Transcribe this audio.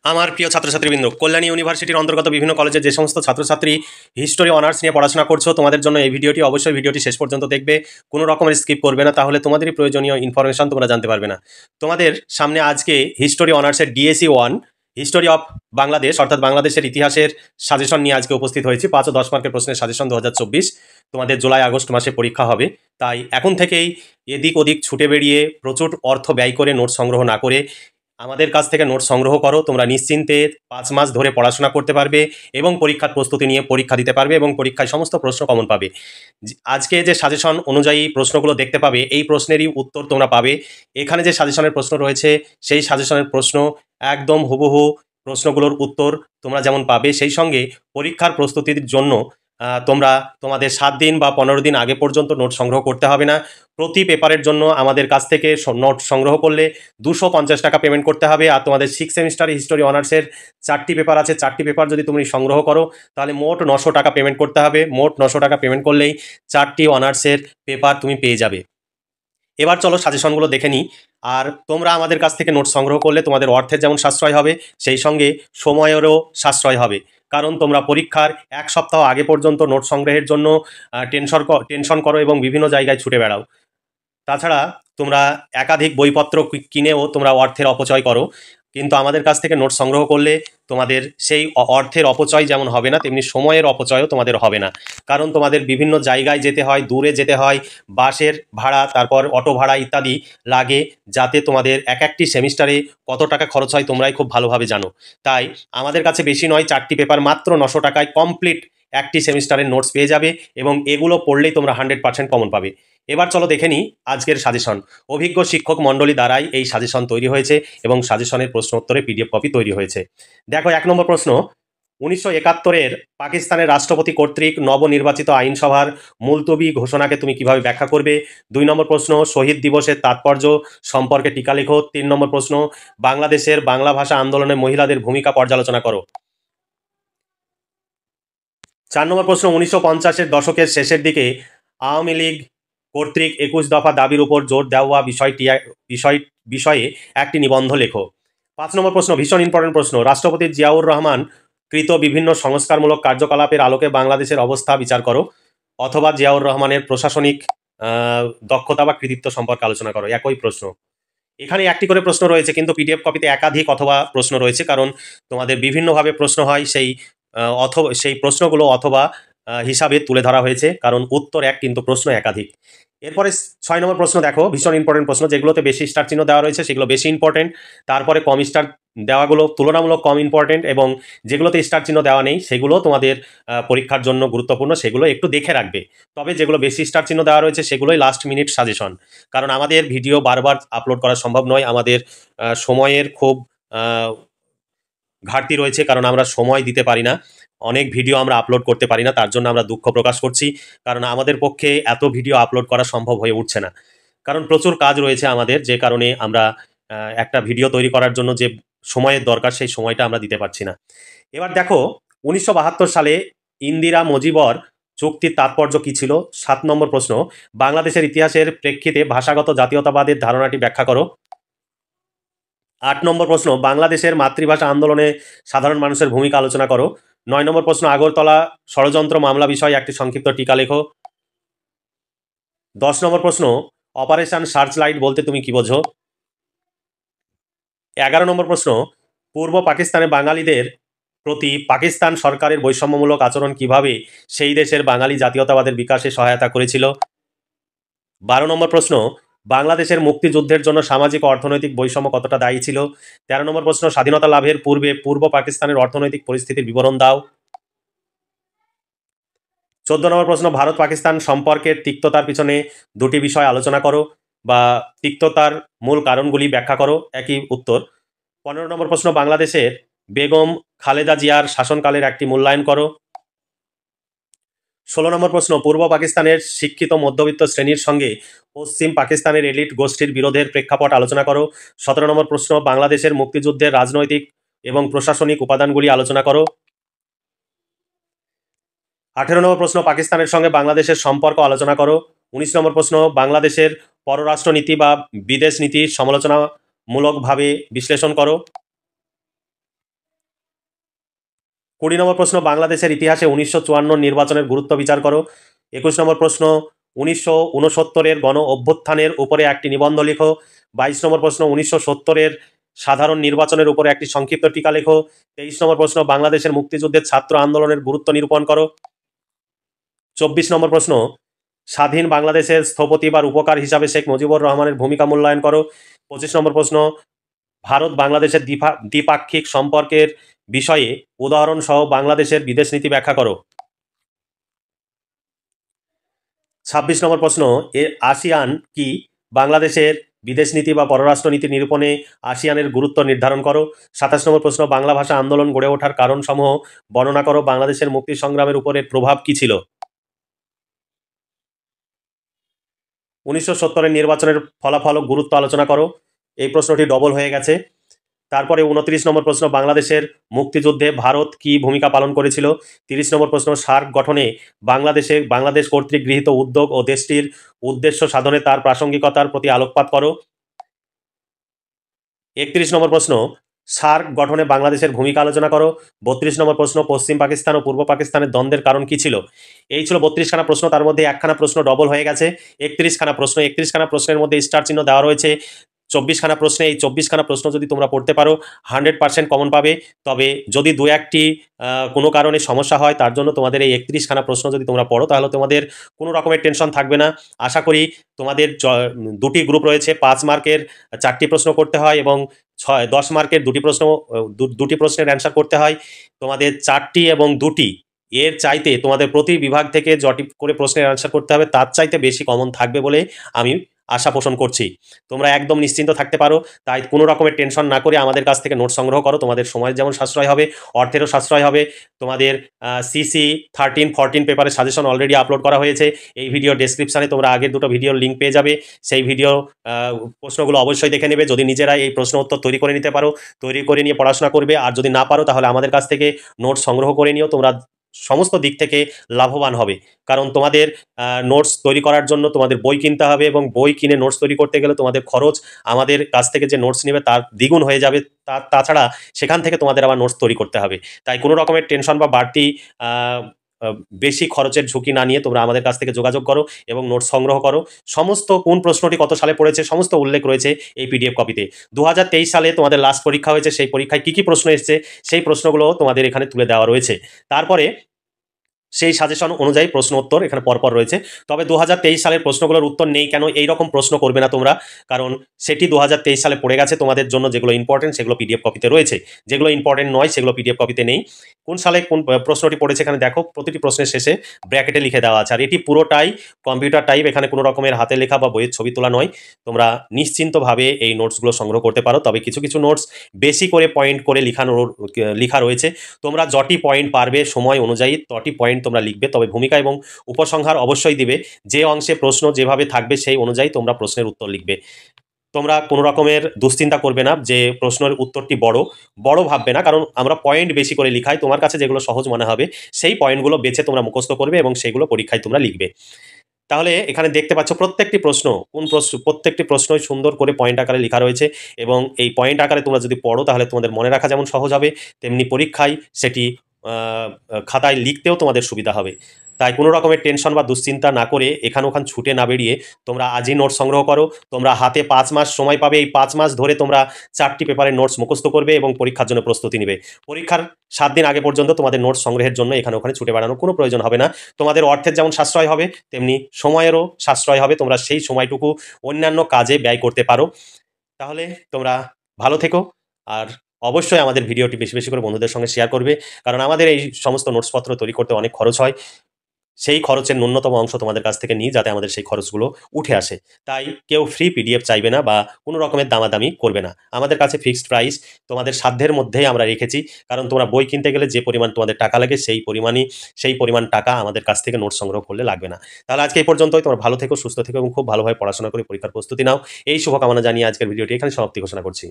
আমার প্রিয় ছাত্রছাত্রীবৃন্দ, কল্যাণী ইউনিভার্সিটির অন্তর্গত বিভিন্ন কলেজের যে সমস্ত ছাত্রছাত্রী হিস্টোরি অনার্স নিয়ে পড়াশোনা করছো, তোমাদের জন্য এই ভিডিওটি অবশ্যই ভিডিওটি শেষ পর্যন্ত দেখবে, কোনো রকমের স্কিপ করবে না, তাহলে তোমাদেরই প্রয়োজনীয় ইনফরমেশন তোমরা জানতে পারবে না। তোমাদের সামনে আজকে হিস্টোরি অনার্সের ডিএসি 1 হিস্টোরি অফ বাংলাদেশ অর্থাৎ বাংলাদেশের ইতিহাসের সাজেশন নিয়ে আজকে উপস্থিত হয়েছি। 5 ও 10 মার্কের প্রশ্নের সাজেশন 2024। তোমাদের জুলাই আগস্ট মাসে পরীক্ষা হবে, তাই এখন থেকেই এদিক ওদিক ছুটে বেরিয়ে প্রচুর অর্থ ব্যয় করে নোট সংগ্রহ না করে আমাদের কাছ থেকে নোট সংগ্রহ করো। তোমরা নিশ্চিন্তে 5 মাস ধরে পড়াশোনা করতে পারবে এবং পরীক্ষার প্রস্তুতি নিয়ে পরীক্ষা দিতে পারবে এবং পরীক্ষায় সমস্ত প্রশ্ন কমন পাবে। আজকে যে সাজেশন অনুযায়ী প্রশ্নগুলো দেখতে পাবে, এই প্রশ্নেরই উত্তর তোমরা পাবে। এখানে যে সাজেশনের প্রশ্ন রয়েছে সেই সাজেশনের প্রশ্ন একদম হুবহু প্রশ্নগুলোর উত্তর তোমরা যেমন পাবে, সেই সঙ্গে পরীক্ষার প্রস্তুতির জন্য তোমরা তোমাদের 7 দিন বা 15 দিন আগে পর্যন্ত নোট সংগ্রহ করতে হবে না। প্রতি পেপারের জন্য আমাদের কাছ থেকে নোট সংগ্রহ করলে 250 টাকা পেমেন্ট করতে হবে। আর তোমাদের 6 সেমিস্টার হিস্টোরি অনার্সের 4টি পেপার আছে, 4টি পেপার যদি তুমি সংগ্রহ করো তাহলে মোট 900 টাকা পেমেন্ট করতে হবে। মোট 900 টাকা পেমেন্ট করলেই 4টি অনার্সের পেপার তুমি পেয়ে যাবে। এবার চলো সাজেশনগুলো দেখে নিই। আর তোমরা আমাদের কাছ থেকে নোট সংগ্রহ করলে তোমাদের অর্থের যেমন সাশ্রয় হবে, সেই সঙ্গে সময়েরও সাশ্রয় হবে। কারণ তোমরা পরীক্ষার 1 সপ্তাহ আগে পর্যন্ত নোট সংগ্রহের জন্য টেনশন করো এবং বিভিন্ন জায়গায় ছুটে বেড়াও। তাছাড়া তোমরা একাধিক বইপত্র কিনেও তোমরা অর্থের অপচয় করো, কিন্তু আমাদের কাছ থেকে নোট সংগ্রহ করলে তোমাদের সেই অর্থের অপচয় যেমন হবে না, তেমনি সময়ের অপচয়ও তোমাদের হবে না। কারণ তোমাদের বিভিন্ন জায়গায় যেতে হয়, দূরে যেতে হয়, বাসের ভাড়া, তারপর অটো ভাড়া ইত্যাদি লাগে, যাতে তোমাদের একটি সেমিস্টারে কত টাকা খরচ হয় তোমরাই খুব ভালোভাবে জানো। তাই আমাদের কাছে বেশি নয়, 4টি পেপার মাত্র 900 টাকায় কমপ্লিট একটি সেমিস্টারের নোটস পেয়ে যাবে এবং এগুলো পড়লেই তোমরা 100% কমন পাবে। এবার চলো দেখে নিই আজকের সাজেশন। অভিজ্ঞ শিক্ষক মণ্ডলী দ্বারাই এই সাজেশন তৈরি হয়েছে এবং সাজেশনের প্রশ্ন উত্তরে পিডিএফ কপি তৈরি হয়েছে। দেখো 1 নম্বর প্রশ্ন, 1971-এর পাকিস্তানের রাষ্ট্রপতি কর্তৃক নবনির্বাচিত আইনসভার মুলতবি ঘোষণাকে তুমি কিভাবে ব্যাখ্যা করবে? 2 নম্বর প্রশ্ন, শহীদ দিবসের তাৎপর্য সম্পর্কে টিকা লেখো। 3 নম্বর প্রশ্ন, বাংলাদেশের বাংলা ভাষা আন্দোলনে মহিলাদের ভূমিকা পর্যালোচনা করো। 4 নম্বর প্রশ্ন, 1950-এর দশকের শেষের দিকে আওয়ামী লীগ কর্তৃক 21 দফা দাবির উপর জোর দেওয়া বিষয়ে একটি নিবন্ধ লেখো। 5 নম্বর প্রশ্ন, ভীষণ ইম্পর্টেন্ট প্রশ্ন, রাষ্ট্রপতি জিয়াউর রহমান কৃত বিভিন্ন সংস্কারমূলক কার্যকলাপের আলোকে বাংলাদেশের অবস্থা বিচার করো, অথবা জিয়াউর রহমানের প্রশাসনিক দক্ষতা বা কৃতিত্ব সম্পর্কে আলোচনা করো। একই প্রশ্ন। এখানে একটি করে প্রশ্ন রয়েছে, কিন্তু পিডিএফ কপিতে একাধিক অথবা প্রশ্ন রয়েছে, কারণ তোমাদের বিভিন্নভাবে প্রশ্ন হয়, সেই প্রশ্নগুলো অথবা হিসাবে তুলে ধরা হয়েছে, কারণ উত্তর এক কিন্তু প্রশ্ন একাধিক। এরপরে 6 নম্বর প্রশ্ন দেখো, ভীষণ ইম্পর্টেন্ট প্রশ্ন, যেগুলোতে বেশি স্টার চিহ্ন দেওয়া রয়েছে সেগুলো বেশি ইম্পর্টেন্ট, তারপরে কম স্টার দেওয়াগুলো তুলনামূলক কম ইম্পর্টেন্ট, এবং যেগুলোতে স্টার চিহ্ন দেওয়া নেই সেগুলো তোমাদের পরীক্ষার জন্য গুরুত্বপূর্ণ, সেগুলো একটু দেখে রাখবে। তবে যেগুলো বেশি স্টার চিহ্ন দেওয়া রয়েছে সেগুলোই লাস্ট মিনিট সাজেশন, কারণ আমাদের ভিডিও বারবার আপলোড করা সম্ভব নয়, আমাদের সময়ের খুব ঘাটতি রয়েছে, কারণ আমরা সময় দিতে পারি না, অনেক ভিডিও আমরা আপলোড করতে পারি না, তার জন্য আমরা দুঃখ প্রকাশ করছি। কারণ আমাদের পক্ষে এত ভিডিও আপলোড করা সম্ভব হয়ে উঠছে না, কারণ প্রচুর কাজ রয়েছে আমাদের, যে কারণে আমরা একটা ভিডিও তৈরি করার জন্য যে সময়ের দরকার সেই সময়টা আমরা দিতে পারছি না। এবার দেখো 1972 সালে ইন্দিরা মজিবর চুক্তির তাৎপর্য কী ছিল? 7 নম্বর প্রশ্ন, বাংলাদেশের ইতিহাসের প্রেক্ষিতে ভাষাগত জাতীয়তাবাদের ধারণাটি ব্যাখ্যা করো। 8 নম্বর প্রশ্ন, বাংলাদেশের মাতৃভাষা আন্দোলনে সাধারণ মানুষের ভূমিকা আলোচনা করো। 9 নম্বর প্রশ্ন, আগরতলা ষড়যন্ত্র মামলা বিষয়ে একটি সংক্ষিপ্ত টিকা লেখো। 10 নম্বর প্রশ্ন, অপারেশন সার্চলাইট বলতে তুমি কি বোঝো? 11 নম্বর প্রশ্ন, পূর্ব পাকিস্তানে বাঙালিদের প্রতি পাকিস্তান সরকারের বৈষম্যমূলক আচরণ কিভাবে সেই দেশের বাঙালি জাতীয়তাবাদের বিকাশে সহায়তা করেছিল? 12 নম্বর প্রশ্ন, বাংলাদেশের মুক্তিযুদ্ধের জন্য সামাজিক ও অর্থনৈতিক বৈষম্য কতটা দায়ী ছিল? 13 নম্বর প্রশ্ন, স্বাধীনতা লাভের পূর্বে পূর্ব পাকিস্তানের অর্থনৈতিক পরিস্থিতির বিবরণ দাও। 14 নম্বর প্রশ্ন, ভারত পাকিস্তান সম্পর্কের তিক্ততার পিছনে দুটি বিষয় আলোচনা করো, বা তিক্ততার মূল কারণগুলি ব্যাখ্যা করো। একই উত্তর। 15 নম্বর প্রশ্ন, বাংলাদেশের বেগম খালেদা জিয়ার শাসনকালের একটি মূল্যায়ন করো। 16 নম্বর প্রশ্ন, পূর্ব পাকিস্তানের শিক্ষিত মধ্যবিত্ত শ্রেণীর সঙ্গে পশ্চিম পাকিস্তানের এলিট গোষ্ঠীর বিরোধের প্রেক্ষাপট আলোচনা করো। 17 নম্বর প্রশ্ন, বাংলাদেশের মুক্তিযুদ্ধের রাজনৈতিক এবং প্রশাসনিক উপাদানগুলি আলোচনা করো। 18 নম্বর প্রশ্ন, পাকিস্তানের সঙ্গে বাংলাদেশের সম্পর্ক আলোচনা করো। 19 নম্বর প্রশ্ন, বাংলাদেশের পররাষ্ট্রনীতি বা বিদেশ নীতির সমালোচনামূলকভাবে বিশ্লেষণ করো। 20 নম্বর প্রশ্ন, বাংলাদেশের ইতিহাসে 1954 নির্বাচনের গুরুত্ব বিচার করো। 21 নম্বর প্রশ্ন, 1969 গণ অভ্যুত্থানের উপরে একটি নিবন্ধ লিখো। 22 নম্বর প্রশ্ন, 1970 সাধারণ নির্বাচনের উপরে একটি সংক্ষিপ্ত টিকা লেখো। 23 নম্বর প্রশ্ন, বাংলাদেশের মুক্তিযুদ্ধের ছাত্র আন্দোলনের গুরুত্ব নিরূপণ করো। 24 নম্বর প্রশ্ন, স্বাধীন বাংলাদেশের স্থপতি বা রূপকার হিসাবে শেখ মুজিবুর রহমানের ভূমিকা মূল্যায়ন করো। 25 নম্বর প্রশ্ন, ভারত বাংলাদেশের দ্বিপাক্ষিক সম্পর্কের বিষয়ে উদাহরণ সহ বাংলাদেশের বিদেশ নীতি ব্যাখ্যা করো। 26 নম্বর প্রশ্ন, আসিয়ান কি? বাংলাদেশের বিদেশ নীতি বা পররাষ্ট্রনীতি নিরূপণে আসিয়ানের গুরুত্ব নির্ধারণ করো। 27 নম্বর প্রশ্ন, বাংলা ভাষা আন্দোলন গড়ে ওঠার কারণসমূহ বর্ণনা করো। বাংলাদেশের মুক্তি সংগ্রামের উপরে প্রভাব কি ছিল? 1970 নির্বাচনের ফলাফল ও গুরুত্ব আলোচনা করো। এই প্রশ্নটি ডবল হয়ে গেছে। তারপরে 29 নম্বর প্রশ্ন, বাংলাদেশের মুক্তিযুদ্ধে ভারত কি ভূমিকা পালন করেছিল। 30 নম্বর প্রশ্ন, সার্ক গঠনে বাংলাদেশ কর্তৃক গৃহীত উদ্যোগ ও দেশটির উদ্দেশ্য সাধনে তার প্রাসঙ্গিকতার প্রতি আলোকপাত করো। 31 নম্বর প্রশ্ন, সার্ক গঠনে বাংলাদেশের ভূমিকা আলোচনা করো। 32 নম্বর প্রশ্ন, পশ্চিম পাকিস্তান ও পূর্ব পাকিস্তানের দ্বন্দ্বের কারণ কি ছিল। এই ছিল 32 খানা প্রশ্ন, তার মধ্যে একখানা প্রশ্ন ডবল হয়ে গেছে। 31 খানা প্রশ্ন, 31 খানা প্রশ্নের মধ্যে স্টার চিহ্ন দেওয়া রয়েছে। 24 খানা প্রশ্নে, এই 24 খানা প্রশ্ন যদি তোমরা পড়তে পারো 100% কমন পাবে। তবে যদি দু একটি কোনো কারণে সমস্যা হয়, তার জন্য তোমাদের এই 31 খানা প্রশ্ন যদি তোমরা পড়ো, তাহলে তোমাদের কোনো রকমের টেনশন থাকবে না। আশা করি তোমাদের দুটি গ্রুপ রয়েছে, 5 মার্কের 4টি প্রশ্ন করতে হয় এবং 10 মার্কের দুটি প্রশ্নের অ্যান্সার করতে হয়। তোমাদের 4টি এবং 2টি এর চাইতে তোমাদের প্রতি বিভাগ থেকে যটি করে প্রশ্নের অ্যান্সার করতে হবে, তার চাইতে বেশি কমন থাকবে বলে আমি আশা পোষণ করছি। তোমরা একদম নিশ্চিন্ত থাকতে পারো। তাই কোনো রকমের টেনশন না করে আমাদের কাছ থেকে নোট সংগ্রহ করো। তোমাদের সময়ের যেমন সাশ্রয় হবে, অর্থেরও সাশ্রয় হবে। তোমাদের CC 13, 14 পেপারের সাজেশন অলরেডি আপলোড করা হয়েছে। এই ভিডিও ডেসক্রিপশানে তোমরা আগের দুটো ভিডিওর লিঙ্ক পেয়ে যাবে। সেই ভিডিও প্রশ্নগুলো অবশ্যই দেখে নেবে। যদি নিজেরা এই প্রশ্ন উত্তর তৈরি করে নিতে পারো, তৈরি করে নিয়ে পড়াশোনা করবে। আর যদি না পারো, তাহলে আমাদের কাছ থেকে নোট সংগ্রহ করে নিও। তোমরা সমস্ত দিক থেকে লাভবান হবে। কারণ তোমাদের নোটস তৈরি করার জন্য তোমাদের বই কিনতে হবে, এবং বই কিনে নোটস তৈরি করতে গেলে তোমাদের খরচ আমাদের কাছ থেকে যে নোটস নেবে তার দ্বিগুণ হয়ে যাবে। তাছাড়া সেখান থেকে তোমাদের আবার নোটস তৈরি করতে হবে। তাই কোনো রকমের টেনশন বা বাড়তি বেশি খরচের ঝুঁকি না নিয়ে তোমরা আমাদের কাছ থেকে যোগাযোগ করো এবং নোটস সংগ্রহ করো। সমস্ত কোন প্রশ্নটি কত সালে পড়েছে সমস্ত উল্লেখ রয়েছে এই PDF কপিতে। 2023 সালে তোমাদের লাস্ট পরীক্ষা হয়েছে, সেই পরীক্ষায় কী কী প্রশ্ন এসেছে সেই প্রশ্নগুলো তোমাদের এখানে তুলে দেওয়া রয়েছে। তারপরে সেই সাজেশন অনুযায়ী প্রশ্ন উত্তর এখানে পরপর রয়েছে। তবে 2023 সালের প্রশ্নগুলোর উত্তর নেই কেন, এই রকম প্রশ্ন করবে না তোমরা, কারণ সেটি 2023 সালে পড়ে গেছে। তোমাদের জন্য যেগুলো ইম্পর্টেন্ট সেগুলো PDF কপিতে রয়েছে, যেগুলো ইম্পর্টেন্ট নয় সেগুলো PDF কপিতে নেই। কোন সালে কোন প্রশ্নটি পড়েছে এখানে দেখো, প্রতিটি প্রশ্নের শেষে ব্র্যাকেটে লিখে দেওয়া আছে। আর এটি পুরোটাই কম্পিউটার টাইপ, এখানে কোনো রকমের হাতে লেখা বা বইয়ের ছবি তোলা নয়। তোমরা নিশ্চিন্তভাবে এই নোটসগুলো সংগ্রহ করতে পারো। তবে কিছু কিছু নোটস বেশি করে পয়েন্ট করে লেখা রয়েছে। তোমরা যটি পয়েন্ট পারবে সময় অনুযায়ী তটি পয়েন্ট তোমরা লিখবে। তবে ভূমিকা এবং উপসংহার অবশ্যই দিবে। যে অংশে প্রশ্ন যেভাবে থাকবে সেই অনুযায়ী তোমরা প্রশ্নের উত্তর লিখবে। তোমরা কোনো রকমের দুশ্চিন্তা করবে না যে প্রশ্নের উত্তরটি বড় ভাববে না, কারণ আমরা পয়েন্ট বেশি করে লিখাই। তোমার কাছে যেগুলো সহজ মনে হবে সেই পয়েন্টগুলো বেছে তোমরা মুখস্থ করবে এবং সেগুলো পরীক্ষায় তোমরা লিখবে। তাহলে এখানে দেখতে পাচ্ছ প্রত্যেকটি প্রত্যেকটি প্রশ্নই সুন্দর করে পয়েন্ট আকারে লেখা রয়েছে, এবং এই পয়েন্ট আকারে তোমরা যদি পড়ো তাহলে তোমাদের মনে রাখা যেমন সহজ হবে, তেমনি পরীক্ষায় সেটি খাতায় লিখতেও তোমাদের সুবিধা হবে। তাই কোনো রকমের টেনশন বা দুশ্চিন্তা না করে এখান ওখান ছুটে না বেরিয়ে তোমরা আজই নোটস সংগ্রহ করো। তোমরা হাতে 5 মাস সময় পাবে। এই 5 মাস ধরে তোমরা 4টি পেপারের নোটস মুখস্থ করবে এবং পরীক্ষার জন্য প্রস্তুতি নেবে। পরীক্ষার 7 দিন আগে পর্যন্ত তোমাদের নোটস সংগ্রহের জন্য এখানে ওখানে ছুটে বেড়ানোর কোনো প্রয়োজন হবে না। তোমাদের অর্থের যেমন সাশ্রয় হবে, তেমনি সময়েরও সাশ্রয় হবে। তোমরা সেই সময়টুকু অন্যান্য কাজে ব্যয় করতে পারো। তাহলে তোমরা ভালো থেকো, আর অবশ্যই আমাদের ভিডিওটি বেশি বেশি করে বন্ধুদের সঙ্গে শেয়ার করবে, কারণ আমাদের এই সমস্ত নোটসপত্র তৈরি করতে অনেক খরচ হয়। সেই খরচের ন্যূনতম অংশ তোমাদের কাছ থেকে নিই, যাতে আমাদের সেই খরচগুলো উঠে আসে। তাই কেউ ফ্রি PDF চাইবে না বা কোনো রকমের দামাদামি করবে না। আমাদের কাছে ফিক্সড প্রাইস তোমাদের সাধ্যের মধ্যেই আমরা রেখেছি, কারণ তোমরা বই কিনতে গেলে যে পরিমাণ তোমাদের টাকা লাগে সেই পরিমাণ টাকা আমাদের কাছ থেকে নোট সংগ্রহ করলে লাগবে না। তাহলে আজকে এই পর্যন্তই। তোমরা ভালো থেকো, সুস্থ থেকো এবং খুব ভালোভাবে পড়াশোনা করে পরীক্ষার প্রস্তুতি নাও। এই শুভকামনা জানিয়ে আজকের ভিডিওটি এখানে সমাপ্তি ঘোষণা করছি।